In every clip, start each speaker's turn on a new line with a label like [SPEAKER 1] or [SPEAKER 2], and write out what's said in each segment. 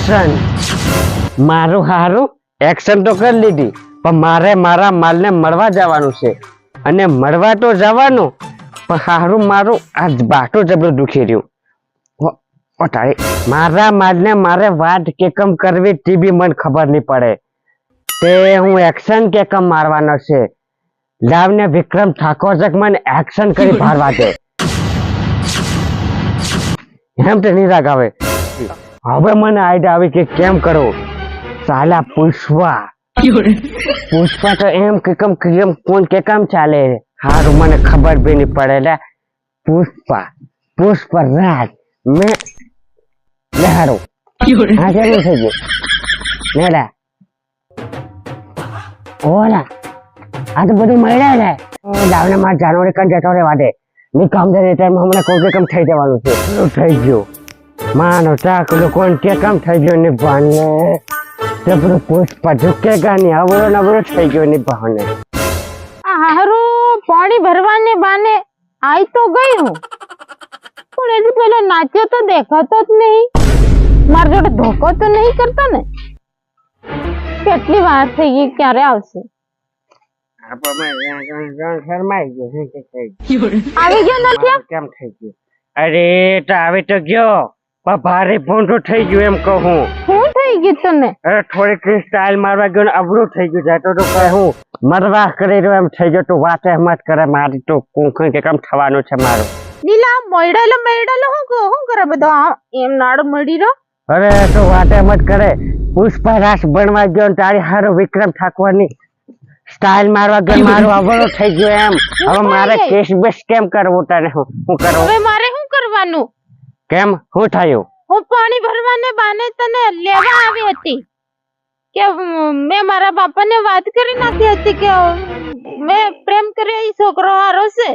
[SPEAKER 1] Action મારું હારું action તો કરી લીધી, પણ મારે મારા માલને મળવા જવાનું છે અને મળવા તો જવાનું પણ હારું મારું આજ બાટો જબરો દુખી રહ્યું. મારા માલને મારે વાત કેકમ કરવી તે બી મને ખબર નહીં પડે. તે હું એક્શન કેકમ મારવાનો છે. લાવને વિક્રમ ઠાકોર જક મને એક્શન કરી ભારવા દે. એમ તો નિરાગ આવે. હવે મને આઈડિયા આવી કે કેમ કરો. સાલા પુષ્પા તો એમ કેકમ કેમ કોણ કેકમ ચાલે. હારું મને ખબર બી નહીં પડે. પુષ્પરાજ મેં લેહારો હા કેવું થઈ ગયું નેડા ઓલા આ તો બધું મળ્યા ને લાવને માર જાનવરી કન જતો રે વાડે ની કામ દે ટાઈમ હમણાં કોઈ કેમ થઈ જવાનું છે. થઈ ગયું માનો ચાકલો કોણ કેકમ થઈ ગયો ને ભાને તે બધું પુષ્પા ઝુકેગા ની અવળો નવળો થઈ ગયો ની ભાને.
[SPEAKER 2] હારું પાણી ભરવાને બાને આઈ તો ગઈ હું પણ હજી પેલો નાચ્યો તો દેખાતો જ નહીં. મારી જોડે ધોકો તો નહીં કરતો ને. કેટલી વાર થઈ ગઈ ક્યારે આવશે. આવી ગયો નથી
[SPEAKER 1] કેમ થઈ ગયું. અરે તો આવી તો ગયો પણ ભારે ભૂંડું થઈ ગયું એમ કહું.
[SPEAKER 2] શું થઈ ગયું તને.
[SPEAKER 1] અરે થોડીક સ્ટાઇલ મારવા ગયો ને અબરું થઈ ગયું. જાતો તો કહે હું મરવા કરી રહ્યો એમ થઈ ગયો. તું વાતે મત કરે મારી તો કુંકણ કે કામ થવાનું છે મારું.
[SPEAKER 2] નીલા મેડલો હું કરે બધો એમ નાડ મળી રહ્યો.
[SPEAKER 1] અરે તો વાતે મત કરે. પુષ્પા રાસ બનવા ગયો ને તારી હારો વિક્રમ ઠાકોર ની સ્ટાઇલ મારવા ગયો. મારું અવળો થઈ ગયો એમ. હવે મારે કેસ બેસ કેમ કરવું તને હું કરું.
[SPEAKER 2] હવે મારે શું કરવાનું.
[SPEAKER 1] કેમ શું થયું.
[SPEAKER 2] હું પાણી ભરવાને બાને તને લેવા આવી હતી કે મેં મારા બાપાને વાત કરી નાખી હતી કે મેં પ્રેમ કર્યો એ છોકરો હારો છે.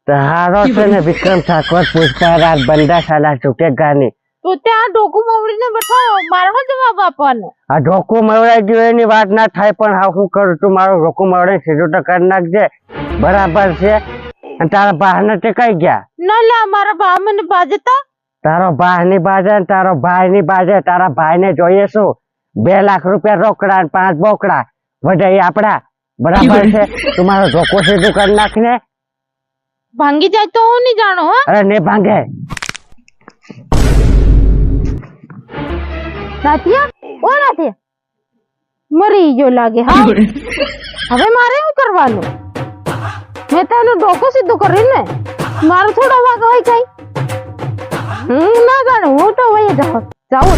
[SPEAKER 1] હારો છે ને વિક્રમ ઠાકોર પુષ્પા રાજ બંદા સાલા ઝુકેગા ની.
[SPEAKER 2] તો ત્યાં ઢોકું મવડીને બેઠો મારો જવાબ આપવાનો.
[SPEAKER 1] આ ઢોકું મવડાઈ ગયું એની વાત ના થાય પણ હા હું કરું તું મારું ઢોકું મવડાઈ સીધું તો કરી નાખજે. બરાબર છે. અને તારા બા ને તે કઈ ગયા.
[SPEAKER 2] ના લા મારા બા મને બાજતા.
[SPEAKER 1] તારો બા ની બાજે ને તારો ભાઈ ની બાજે. તારા ભાઈ ને જોઈએ શું 2 લાખ રૂપિયા રોકડા 5 બોકડા વધારે આપડા. બરાબર છે. તું મારો ઢોકું સીધું કરી નાખ ને.
[SPEAKER 2] ભાંગી જાય તો હું નહીં જાણો. હા
[SPEAKER 1] અરે ને ભાંગે.
[SPEAKER 2] નાથિયા મરી ગયો લાગે. હા હવે મારે શું કરવાનું. મેં તો એનું ડોકું સીધું કર્યું ને. મારું થોડો વાગ હોય કઈ હું ના જાણું. હું તો વહી જાઉં.